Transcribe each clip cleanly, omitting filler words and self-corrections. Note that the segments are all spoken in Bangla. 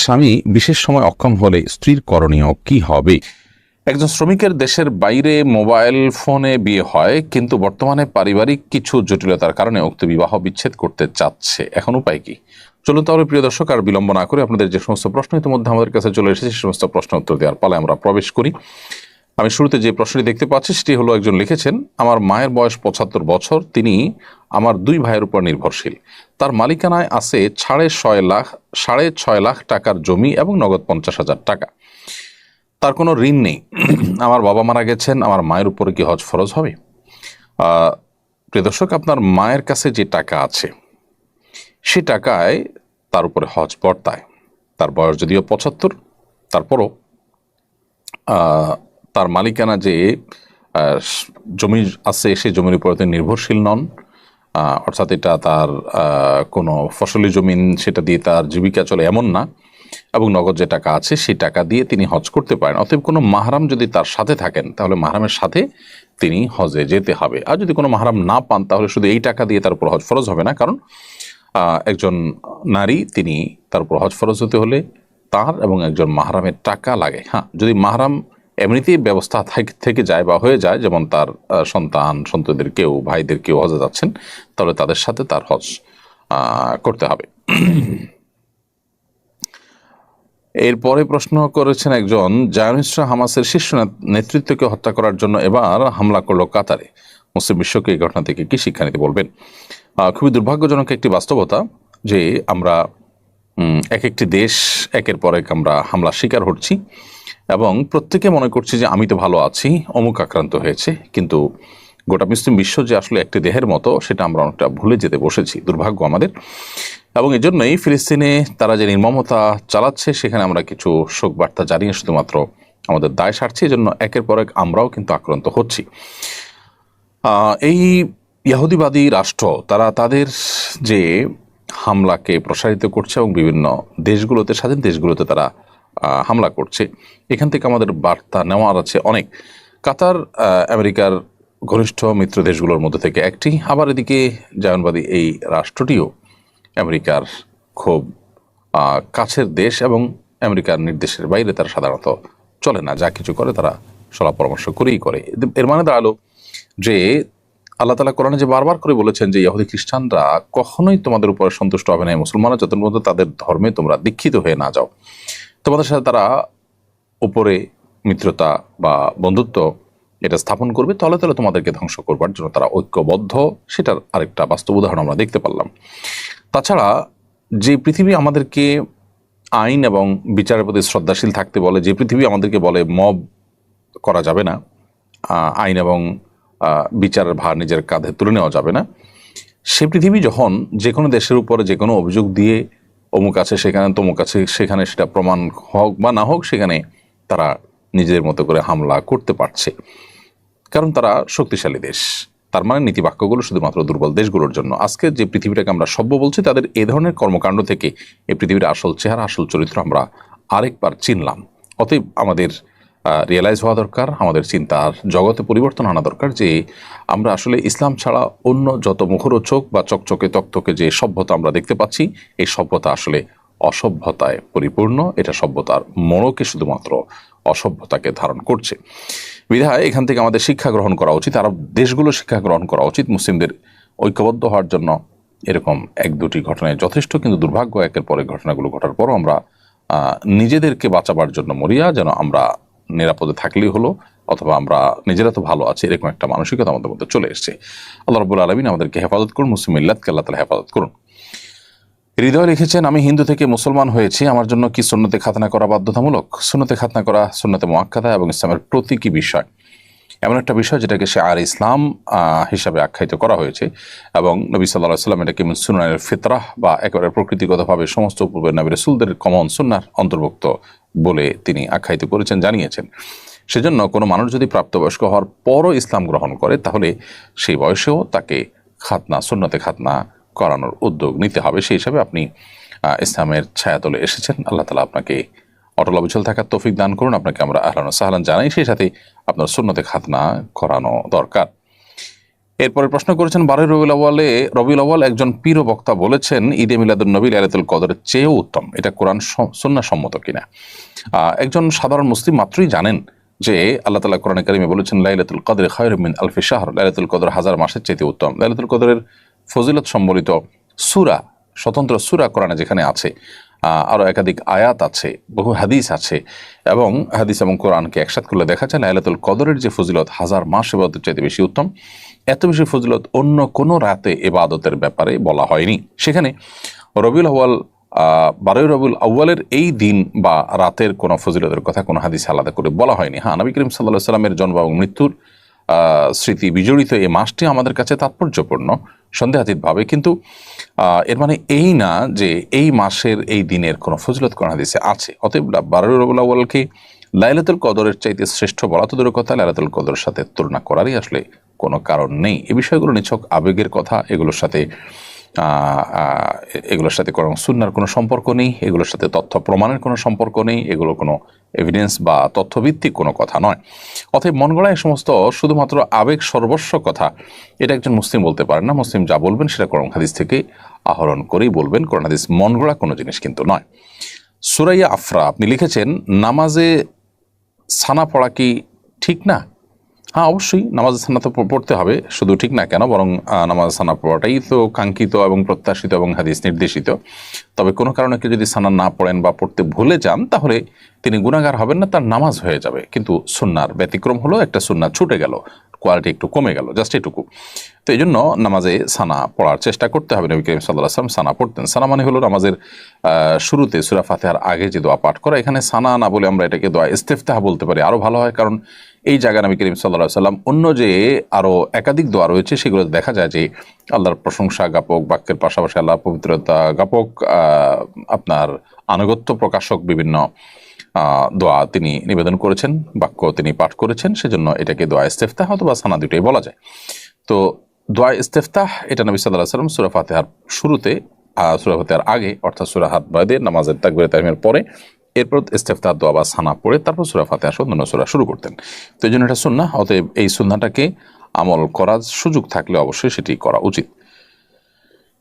স্বামী বিশেষ সময় অক্ষম হলে স্ত্রীর করণীয় কি হবে? একজন শ্রমিকের দেশের বাইরে মোবাইল ফোনে বিয়ে হয়, কিন্তু বর্তমানে পারিবারিক কিছু জটিলতার কারণে উক্ত বিবাহ বিচ্ছেদ করতে চাচ্ছে। এখন উপায় কি? চলুন তাহলে প্রিয় দর্শক, আর বিলম্ব না করে আপনাদের যে সমস্ত প্রশ্ন ইতিমধ্যে আমাদের কাছে চলে এসেছে সে সমস্ত প্রশ্ন উত্তর দেওয়ার পালায় আমরা প্রবেশ করি। আমি শুরুতে যে প্রশ্নটি দেখতে পাচ্ছি সেটি হলো, একজন লিখেছেন, আমার মায়ের বয়স ৭৫ বছর, তিনি আমার 2 ভাইয়ের উপর নির্ভরশীল। তার মালিকানায় আছে ৬.৫ লাখ টাকার জমি এবং নগদ ৫০,০০০ টাকা। তার কোনো ঋণ নেই। আমার বাবা মারা গেছেন, আমার মায়ের উপরে কি হজ ফরজ হবে? প্রিয় দর্শক, আপনার মায়ের কাছে যে টাকা আছে সে টাকায় তার উপরে হজ বর্তায়। তার বয়স যদিও ৭৫, তারপরও তার মালিকানা যে জমি আছে সেই জমির উপরে তিনি নির্ভরশীল নন। অর্থাৎ এটা তার কোনো ফসলি জমিন, সেটা দিয়ে তার জীবিকা চলে এমন না, এবং নগদ যে টাকা আছে সেই টাকা দিয়ে তিনি হজ করতে পারেন। অতএব কোনো মাহরাম যদি তার সাথে থাকেন তাহলে মাহরামের সাথে তিনি হজে যেতে হবে। আর যদি কোনো মাহরাম না পান তাহলে শুধু এই টাকা দিয়ে তার উপর হজ ফরজ হবে না, কারণ একজন নারী, তিনি তার উপর হজ ফরজ হতে হলে তার এবং একজন মাহরামের টাকা লাগে। হ্যাঁ, যদি মাহরাম এমনিতেই ব্যবস্থা থেকে যায় বা হয়ে যায়, যেমন তার সন্তানদের কেউ, ভাইদের কেউ হজে যাচ্ছেন, তাহলে তাদের সাথে তার হজ করতে হবে। এরপরে প্রশ্ন করেছেন একজন, জায়নিস্টরা হামাসের শীর্ষ নেতৃত্বকে হত্যা করার জন্য এবার হামলা করলো কাতারে। মুসলিম বিশ্বকে এই ঘটনা থেকে কি শিক্ষা নিতে বলবেন? খুবই দুর্ভাগ্যজনক একটি বাস্তবতা যে আমরা এক একটি দেশ একের পর এক আমরা হামলা শিকার হচ্ছি, এবং প্রত্যেকে মনে করছি যে আমি তো ভালো আছি, অমুক আক্রান্ত হয়েছে। কিন্তু গোটা মুসলিম বিশ্ব যে আসলে একটি দেহের মতো, সেটা আমরা অনেকটা ভুলে যেতে বসেছি। দুর্ভাগ্য আমাদের। এবং এই জন্যই ফিলিস্তিনে তারা যে নির্মমতা চালাচ্ছে, সেখানে আমরা কিছু শোক বার্তা জানিয়ে শুধুমাত্র আমাদের দায় সারছি। এই জন্য একের পর এক আমরাও কিন্তু আক্রান্ত হচ্ছি। এই ইহুদিবাদী রাষ্ট্র, তারা তাদের যে হামলাকে প্রসারিত করছে এবং বিভিন্ন দেশগুলোতে, স্বাধীন দেশগুলোতে তারা হামলা করছে, এখান থেকে আমাদের বার্তা নেওয়ার আছে অনেক। কাতার আমেরিকার ঘনিষ্ঠ মিত্র দেশগুলোর মধ্যে থেকে একটি, আবার এদিকে জায়নবাদী এই রাষ্ট্রটিও আমেরিকার খুব কাছের দেশ, এবং আমেরিকার নির্দেশের বাইরে তারা সাধারণত চলে না। যা কিছু করে তারা সলা পরামর্শ করেই করে। এর মানে দাঁড়ালো যে আল্লাহ তাআলা কোরআনে যে বারবার করে বলেছেন যে ইহুদি খ্রিস্টানরা কখনোই তোমাদের উপরে সন্তুষ্ট হবে না, মুসলমানরা যতক্ষণ পর্যন্ত তাদের ধর্মে তোমরা দীক্ষিত হয়ে না যাও। তোমাদের সাথে তারা উপরে মিত্রতা বা বন্ধুত্ব এটা স্থাপন করবে, তলে তলে তোমাদেরকে ধ্বংস করবার জন্য তারা ঐক্যবদ্ধ। সেটার আরেকটা বাস্তব উদাহরণ আমরা দেখতে পারলাম। তাছাড়া যে পৃথিবী আমাদেরকে আইন এবং বিচারের প্রতি শ্রদ্ধাশীল থাকতে বলে, যে পৃথিবী আমাদেরকে বলে মব করা যাবে না, আইন এবং বিচারের ভার নিজের কাঁধে তুলে নেওয়া যাবে না, সে পৃথিবী যখন যে কোনো দেশের উপরে যে কোনো অভিযোগ দিয়ে অমুক আছে সেখানে, তমুক আছে সেখানে, সেটা প্রমাণ হোক বা না হোক, সেখানে তারা নিজেদের মতো করে হামলা করতে পারছে, কারণ তারা শক্তিশালী দেশ। তার মানে নীতিবাক্যগুলো শুধুমাত্র দুর্বল দেশগুলোর জন্য। আজকে যে পৃথিবীটাকে আমরা সভ্য বলছি, তাদের এ ধরনের কর্মকাণ্ড থেকে এই পৃথিবীর আসল চেহারা, আসল চরিত্র আমরা আরেকবার চিনলাম। অতএব আমাদের রিয়েলাইজ হওয়া দরকার, আমাদের চিন্তার জগতে পরিবর্তন আনা দরকার, যে আমরা আসলে ইসলাম ছাড়া অন্য যত মুখরোচক বা চকচকে তকতকে যে সভ্যতা আমরা দেখতে পাচ্ছি, এই সভ্যতা আসলে অসভ্যতায় পরিপূর্ণ। এটা সভ্যতার মোড়কে শুধুমাত্র অসভ্যতাকে ধারণ করছে। বিধায় এখান থেকে আমাদের শিক্ষা গ্রহণ করা উচিত, আরব দেশগুলো শিক্ষা গ্রহণ করা উচিত। মুসলিমদের ঐক্যবদ্ধ হওয়ার জন্য এরকম এক দুটি ঘটনায় যথেষ্ট, কিন্তু দুর্ভাগ্য একের পরে ঘটনাগুলো ঘটার পরও আমরা নিজেদেরকে বাঁচাবার জন্য মরিয়া, যেন আমরা নিরাপদে থাকলেই হলো, অথবা আমরা নিজেরা তো ভালো আছি, এরকম একটা মানসিকতা আমাদের মধ্যে চলে এসছে। আল্লাহ রাব্বুল আলামিন আমাদেরকে হেফাজত করুন, মুসলিম মিল্লাতকে আল্লাহ তাআলা হেফাজত করুন। হৃদয় লিখেছেন, আমি হিন্দু থেকে মুসলমান হয়েছি, আমার জন্য কি সুন্নতে খাতনা করা বাধ্যতামূলক? সুন্নতে খাতনা করা সুন্নতে মুআক্কাদা এবং ইসলামের প্রতীকী বিষয়, এমন একটা বিষয় যেটাকে শিআর ইসলাম হিসাবে আখ্যায়িত করা হয়েছে, এবং নবী সাল্লাল্লাহু আলাইহি ওয়াসাল্লাম এটাকে সুন্নাহের ফিতরাহ বা একেবারে প্রকৃতিগতভাবে সমস্ত পূর্বের নবী রাসূলদের কমন সুন্নাহর অন্তর্ভুক্ত বলে তিনি আখ্যায়িত করেছেন, জানিয়েছেন। সেজন্য কোনো মানুষ যদি প্রাপ্তবয়স্ক হওয়ার পরও ইসলাম গ্রহণ করে, তাহলে সেই বয়সেও তাকে খাতনা, সুন্নতে খাতনা করানোর উদ্যোগ নিতে হবে। সেই হিসাবে আপনি ইসলামের ছায়াতলে এসেছেন। আল্লাহ তাআলা আপনাকে অটল অবিচল থাকার তৌফিক দান করুন। আপনাকে আমরা আহলান ওয়া সাহলান জানাই। সেই সাথে আপনার সুন্নতে খাতনা করানো দরকার। এরপরে প্রশ্ন করেছেন 12 রবিউল আউয়াল একজন পীর ও বক্তা বলেছেন ঈদে মিলাদুন নবী লাইলাতুল কদরের চেয়েও উত্তম, এটা কোরআন সুন্নাহ সম্মত কিনা? একজন সাধারণ মুসলিম মাত্রই জানেন যে আল্লাহ তাআলা কোরআনে কারিমে বলেছেন লাইলাতুল কদরে খায়রুম মিন আলফি শাহর, লাইলাতুল কদর হাজার মাসের চাইতে উত্তম। লাইলাতুল কদরের ফজিলত সম্বলিত সূরা, স্বতন্ত্র সূরা কোরআনে যেখানে আছে, আরও একাধিক আয়াত আছে, বহু হাদিস আছে, এবং হাদিস এবং কোরআনকে একসাথ করলে দেখা যায় লাইলাতুল কদরের যে ফজিলত হাজার মাস ইবাদতের চাইতে বেশি উত্তম। এত বেশি ফজিলত অন্য কোনো রাতে ইবাদতের ব্যাপারে বলা হয়নি। সেখানে রবিউল আউয়াল 12 রবিউল আউয়ালের এই দিন বা রাতের কোনো ফজিলতের কথা কোনো হাদিস আলাদা করে বলা হয়নি। হ্যাঁ, নবী করিম সাল্লাল্লাহু আলাইহি সাল্লামের জন্ম এবং মৃত্যুর স্মৃতি বিজড়িত এই মাসটি আমাদের কাছে তাৎপর্যপূর্ণ সন্দেহাতীতভাবে, কিন্তু এর মানে এই না যে এই মাসের এই দিনের কোনো ফজিলত কোন হাদিসে আছে। অতএব 12 রবিউল আউয়ালকে লাইলাতুল কদরের চাইতে শ্রেষ্ঠ বলা তো দূরের কথা, লাইলাতুল কদরের সাথে তুলনা করারই আসলে কোনো কারণ নেই। এই বিষয়গুলো নিছক আবেগের কথা, এগুলোর সাথে কোনো সুন্নাহর কোনো সম্পর্ক নেই, এগুলোর সাথে তথ্য প্রমাণের কোনো সম্পর্ক নেই, এগুলো কোনো এভিডেন্স বা তথ্যভিত্তিক কোনো কথা নয়। অতএব মন গড়া এই সমস্ত শুধুমাত্র আবেগ সর্বস্ব কথা, এটা একজন মুসলিম বলতে পারেন না। মুসলিম যা বলবেন সেটা কোরআন হাদিস থেকে আহরণ করেই বলবেন। কোরআন হাদিস মন গড়া কোনো জিনিস কিন্তু নয়। সুরাইয়া আফরা আপনি লিখেছেন নামাজে সানা পড়া কি ঠিক না? হ্যাঁ, অবশ্যই নামাজ সানা তো পড়তে হবে, শুধু ঠিক না কেন, বরং নামাজ সানা পড়াটাই তো কাঙ্ক্ষিত এবং প্রত্যাশিত এবং হাদিস নির্দেশিত। তবে কোনো কারণে কেউ যদি সানা না পড়েন বা পড়তে ভুলে যান, তাহলে তিনি গুনাহগার হবেন না, তার নামাজ হয়ে যাবে। কিন্তু সুন্নার ব্যতিক্রম হলো একটা সুন্নাহ ছুটে গেল, কোয়ালিটি একটু কমে গেল, জাস্ট এটুকু। তো এই জন্য নামাজে সানা পড়ার চেষ্টা করতে হবে। নবী করিম সাল্লাল্লাহু আলাইহি ওয়াসাল্লাম সানা পড়তেন। সানা মানে হলো নামাজের শুরুতে সূরা ফাতিহার আগে যে দোয়া পাঠ করা। এখানে সানা না বলে আমরা এটাকে দোয়া ইস্তেফতাহ বলতে পারি, আরও ভালো হয়। কারণ এই জায়গায় নবী করিম সাল্লাল্লাহু আলাইহি ওয়াসাল্লাম অন্য যে আরও একাধিক দোয়া রয়েছে সেগুলো দেখা যায় যে আল্লাহর প্রশংসা জ্ঞাপক বাক্যের পাশাপাশি আল্লাহর পবিত্রতা জ্ঞাপক আপনার আনুগত্য প্রকাশক বিভিন্ন দোয়া তিনি নিবেদন করেছেন, বাক্য তিনি পাঠ করেছেন। সেজন্য এটাকে দোয়া ইস্তেফতাহ অথবা সানা দুটোই বলা যায়। তো দোয়া ইস্তেফতাহ এটা নবী সাল্লাল্লাহু আলাইহি ওয়াসাল্লাম সূরা ফাতিহার শুরুতে, সূরা ফাতিহার আগে অর্থাৎ সূরা হাত বাদে নামাজের তাকবীরে তাহরিমের পরে, এরপর ইস্তেফতাহ দোয়া বা সানা পড়ে তারপর সূরা ফাতিহা সহ অন্যান্য সূরা শুরু করতেন। তো এই জন্য এটা সুন্নাহ। অতএব এই সুন্নাহটাকে আমল করার সুযোগ থাকলে অবশ্যই সেটি করা উচিত।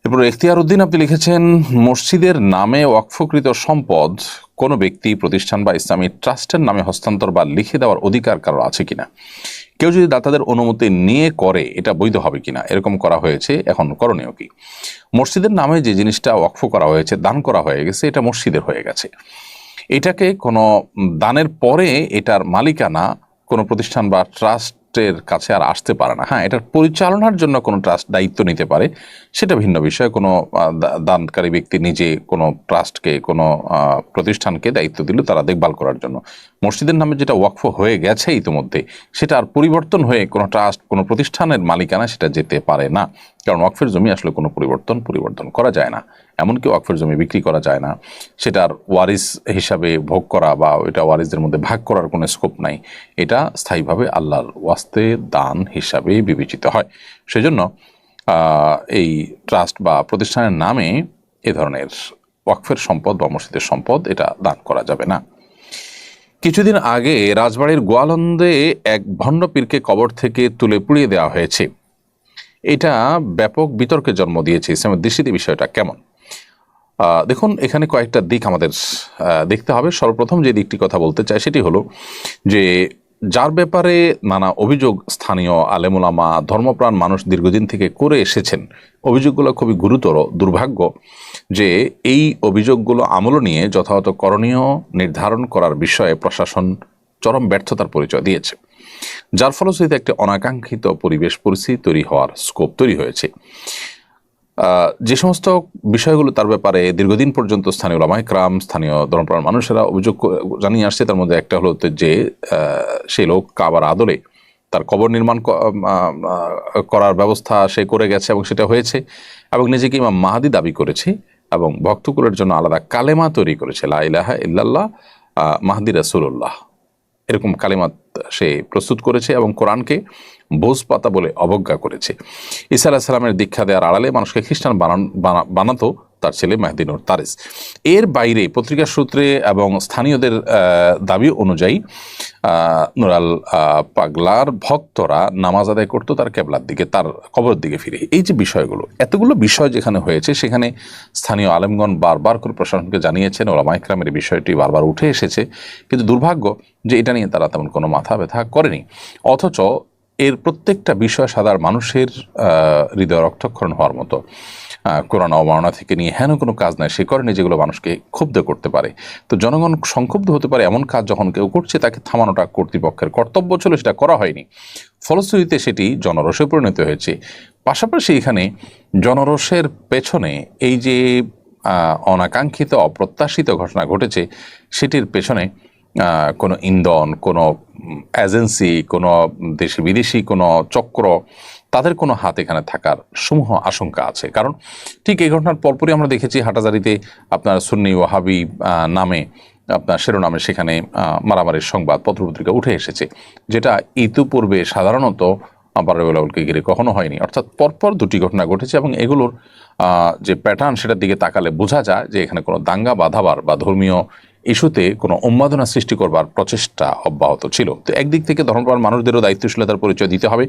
এরপর ইখতিয়ার উদ্দিন আপনি লিখেছেন মসজিদের নামে ওয়াকফকৃত সম্পদ কোনো ব্যক্তি প্রতিষ্ঠান বা ইসলামী ট্রাস্টের নামে হস্তান্তর বা লিখে দেওয়ার অধিকার কারো আছে কিনা? কেউ যদি দাতাদের অনুমতি নিয়ে করে এটা বৈধ হবে কিনা? এরকম করা হয়েছে, এখন করণীয় কি? মসজিদের নামে যে জিনিসটা ওয়াকফ করা হয়েছে, দান করা হয়ে গেছে, এটা মসজিদের হয়ে গেছে। এটাকে কোনো দানের পরে এটার মালিকানা কোনো প্রতিষ্ঠান বা ট্রাস্টের কাছে আর আসতে পারে না। হ্যাঁ, এটার পরিচালনার জন্য কোনো ট্রাস্ট দায়িত্ব নিতে পারে, সেটা ভিন্ন বিষয়। কোনো দানকারী ব্যক্তি নিজে কোনো ট্রাস্টকে, কোনো প্রতিষ্ঠানকে দায়িত্ব দিল তারা দেখভাল করার জন্য। মসজিদের নামে যেটা ওয়াকফ হয়ে গেছে ইতিমধ্যে, সেটা আর পরিবর্তন হয়ে কোনো ট্রাস্ট, কোনো প্রতিষ্ঠানের মালিকানা সেটা যেতে পারে না। কারণ ওয়াকফের জমি আসলে কোনো পরিবর্তন করা যায় না। এমনকি ওয়াকফের জমি বিক্রি করা যায় না, সেটার ওয়ারিস হিসাবে ভোগ করা বা এটা ওয়ারিসদের মধ্যে ভাগ করার কোনো স্কোপ নাই। এটা স্থায়ীভাবে আল্লাহর ওয়াস্তে দান হিসাবে বিবেচিত হয়। সেজন্য এই ট্রাস্ট বা প্রতিষ্ঠানের নামে এ ধরনের ওয়াকফের সম্পদ বা মসজিদের সম্পদ এটা দান করা যাবে না। কিছুদিন আগে রাজবাড়ির গোয়ালন্দে এক ভণ্ড পীরকে কবর থেকে তুলে পুড়িয়ে দেওয়া হয়েছে। এটা ব্যাপক বিতর্কের জন্ম দিয়েছে। ইসলামের দৃষ্টিতে বিষয়টা কেমন? দেখুন, এখানে কয়েকটা দিক আমাদের দেখতে হবে। সর্বপ্রথম যে দিকটি কথা বলতে চাই সেটি হলো যে যার ব্যাপারে নানা অভিযোগ স্থানীয় আলেমুলামা ধর্মপ্রাণ মানুষ দীর্ঘদিন থেকে করে এসেছেন, অভিযোগগুলো খুবই গুরুতর। দুর্ভাগ্য যে এই অভিযোগগুলো আমল নিয়ে যথাযথ করণীয় নির্ধারণ করার বিষয়ে প্রশাসন চরম ব্যর্থতার পরিচয় দিয়েছে, যার ফলশ্রুতিতে একটি অনাকাঙ্ক্ষিত পরিস্থিতি তৈরি হওয়ার স্কোপ তৈরি হয়েছে। যে সমস্ত বিষয়গুলো তার ব্যাপারে দীর্ঘদিন পর্যন্ত স্থানীয় ওলামায়ে কেরাম, স্থানীয় ধর্মপ্রাণ মানুষেরা অভিযোগ জানিয়ে আসছে, তার মধ্যে একটা হলো যে সেই লোক কাবার আদলে তার কবর নির্মাণ করার ব্যবস্থা সে করে গেছে এবং সেটা হয়েছে, এবং নিজেকে ইমাম মাহাদি দাবি করেছে এবং ভক্তকুলের জন্য আলাদা কালেমা তৈরি করেছে, লা ইলাহা ইল্লাল্লাহ মাহদি রাসূলুল্লাহ, এরকম কালেমাত সে প্রস্তুত করেছে এবং কোরআনকে বোঝ পাতা বলে অবজ্ঞা করেছে। ঈসা আলাইহিস সালামের দীক্ষা দেওয়ার আড়ালে মানুষকে খ্রিস্টান বানাতো তার ছেলে মেহেদী নূর তারেস। এর বাইরে পত্রিকার সূত্রে এবং স্থানীয়দের দাবি অনুযায়ী নুরাল পাগলার ভক্তরা নামাজ আদায় করতো তার কেবলার দিকে, তার কবরের দিকে ফিরে। এই যে বিষয়গুলো, এতগুলো বিষয় যেখানে হয়েছে, সেখানে স্থানীয় আলেমগণ বারবার করে প্রশাসনকে জানিয়েছেন, ওলামা ইকরামের এই বিষয়টি বারবার উঠে এসেছে, কিন্তু দুর্ভাগ্য যে এটা নিয়ে তারা তেমন কোনো মাথা ব্যথা করেনি। অথচ এর প্রত্যেকটা বিষয় সাধারণ মানুষের হৃদয় রক্তক্ষরণ হওয়ার মতো। কোরআন অবমাননা থেকে নিয়ে হেন কোনো কাজ নাই সে করেনি যেগুলো মানুষকে ক্ষুব্ধ করতে পারে। তো জনগণ সংক্ষুব্ধ হতে পারে এমন কাজ যখন কেউ করছে, তাকে থামানোটা কর্তৃপক্ষের কর্তব্য ছিল, সেটা করা হয়নি। ফলশ্রুতিতে সেটি জনরোষে পরিণত হয়েছে। পাশাপাশি এখানে জনরোষের পেছনে এই যে অনাকাঙ্ক্ষিত অপ্রত্যাশিত ঘটনা ঘটেছে, সেটির পেছনে কোনো ইন্ধন, কোনো এজেন্সি, কোনো দেশি বিদেশি কোনো চক্র, তাদের কোনো হাত এখানে থাকার সমূহ আশঙ্কা আছে। কারণ ঠিক এই ঘটনার পরপরই আমরা দেখেছি হাটাজারিতে আপনার সুন্নি ওয়াহাবি নামে আপনার শিরোনামে সেখানে মারামারির সংবাদ পত্রপত্রিকা উঠে এসেছে, যেটা ইতিপূর্বে সাধারণত বারুলকে ঘিরে কখনো হয়নি। অর্থাৎ পরপর দুটি ঘটনা ঘটেছে এবং এগুলোর যে প্যাটার্ন, সেটার দিকে তাকালে বোঝা যায় যে এখানে কোনো দাঙ্গা বাঁধাবার বা ধর্মীয় ইস্যুতে কোনো উন্মাদনা সৃষ্টি করবার প্রচেষ্টা অব্যাহত ছিল। তো একদিক থেকে ধর্মপ্রাণ মানুষদেরও দায়িত্বশীলতার পরিচয় দিতে হবে,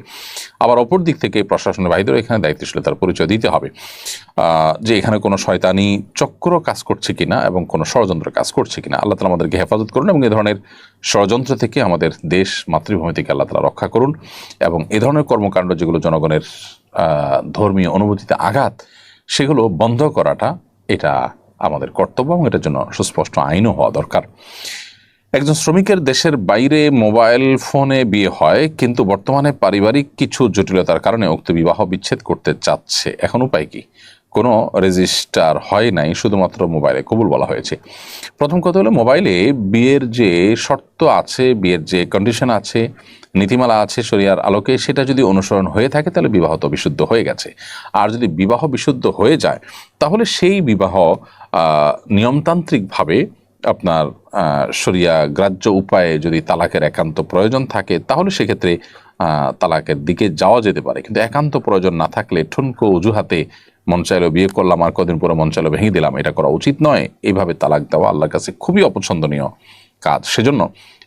আবার অপর দিক থেকে প্রশাসনের বাহিনীদেরও এখানে দায়িত্বশীলতার পরিচয় দিতে হবে যে এখানে কোনো শয়তানি চক্র কাজ করছে কিনা এবং কোনো ষড়যন্ত্র কাজ করছে কিনা। আল্লাহ তাআলা আমাদেরকে হেফাজত করুন এবং এ ধরনের ষড়যন্ত্র থেকে আমাদের দেশ মাতৃভূমি থেকে আল্লাহ তাআলা রক্ষা করুন, এবং এ ধরনের কর্মকাণ্ড যেগুলো জনগণের ধর্মীয় অনুভূতিতে আঘাত, সেগুলো বন্ধ করাটা এটা আমাদের কর্তব্য, এবং এটার জন্য সুস্পষ্ট আইনও হওয়া দরকার। একজন শ্রমিকের দেশের বাইরে মোবাইল ফোনে বিয়ে হয়, কিন্তু বর্তমানে পারিবারিক কিছু জটিলতার কারণে উক্ত বিবাহ বিচ্ছেদ করতে চাচ্ছে। এখন উপায় কি? কোনো রেজিস্টার হয় নাই, শুধুমাত্র মোবাইলে কবুল বলা হয়েছে। প্রথম কথা হলো, মোবাইলে বিয়ের যে শর্ত আছে, বিয়ের যে কন্ডিশন আছে, নীতিমালা আছে শরিয়ার আলোকে, সেটা যদি অনুসরণ হয়ে থাকে তাহলে বিবাহ তো বিশুদ্ধ হয়ে গেছে। আর যদি বিবাহ বিশুদ্ধ হয়ে যায়, তাহলে সেই বিবাহ নিয়মতান্ত্রিকভাবে আপনার শরিয়া গ্রাহ্য উপায়ে যদি তালাকের একান্ত প্রয়োজন থাকে, তাহলে সেক্ষেত্রে তালাকের দিকে যাওয়া যেতে পারে। কিন্তু একান্ত প্রয়োজন না থাকলে ঠুনকো অজুহাতে মন চাইলো বিয়ে করলাম আর কদিন পরে মন চাইলো ভেঙে দিলাম, এটা করা উচিত নয়। এইভাবে তালাক দেওয়া আল্লাহর কাছে খুবই অপছন্দনীয় কাজ। সেজন্য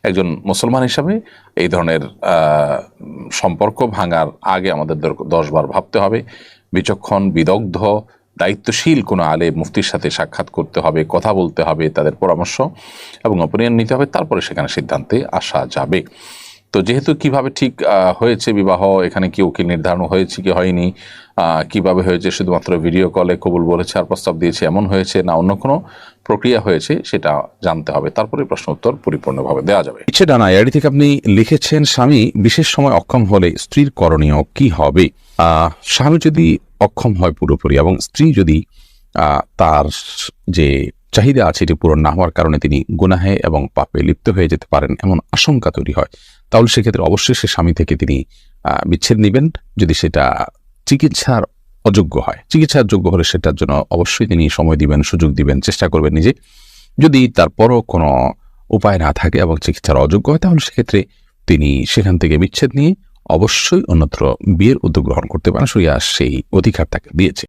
একজন মুসলমান হিসাবে এই ধরনের সম্পর্ক ভাঙার আগে আমাদের 10 বার ভাবতে হবে। বিচক্ষণ, বিদগ্ধ, দায়িত্বশীল কোনো আলেম মুফতির সাথে সাক্ষাৎ করতে হবে, কথা বলতে হবে, তাদের পরামর্শ এবং অপিনিয়ন নিতে হবে, তারপরে সেখানে সিদ্ধান্তে আসা যাবে। তো যেহেতু কিভাবে ঠিক হয়েছে বিবাহ, এখানে কি উকিল নির্ধারণ হয়েছে কি হয়নি, কিভাবে হয়েছে, শুধুমাত্র ভিডিও কলে কবুল বলেছে আর প্রস্তাব দিয়েছে এমন হয়েছে, না অন্য কোনো প্রক্রিয়া হয়েছে, সেটা জানতে হবে, তারপরে প্রশ্ন উত্তর পরিপূর্ণভাবে দেওয়া যাবে। ইচ্ছে ডানা এআইডি থেকে আপনি লিখেছেন, স্বামী বিশেষ সময় অক্ষম হলে স্ত্রীর করণীয় কি হবে? স্বামী যদি অক্ষম হয় পুরোপুরি এবং স্ত্রী যদি তার যে চাহিদা আছে এটি পূরণ না হওয়ার কারণে তিনি গুনাহে এবং পাপে লিপ্ত হয়ে যেতে পারেন এমন আশঙ্কা তৈরি হয়, তাহলে সেক্ষেত্রে অবশ্যই সে স্বামী থেকে তিনি বিচ্ছেদ নেবেন। যদি সেটা চিকিৎসার অযোগ্য হয়, চিকিৎসার যোগ্য হলে সেটার জন্য অবশ্যই তিনি সময় দিবেন, সুযোগ দিবেন, চেষ্টা করবেন নিজে। যদি তারপরও কোনো উপায় না থাকে এবং চিকিৎসার অযোগ্য হয়, তাহলে সেক্ষেত্রে তিনি সেখান থেকে বিচ্ছেদ নিয়ে অবশ্যই অন্যত্র বিয়ের উদ্যোগ গ্রহণ করতে পারেন। শরিয়া সেই অধিকার তাকে দিয়েছে।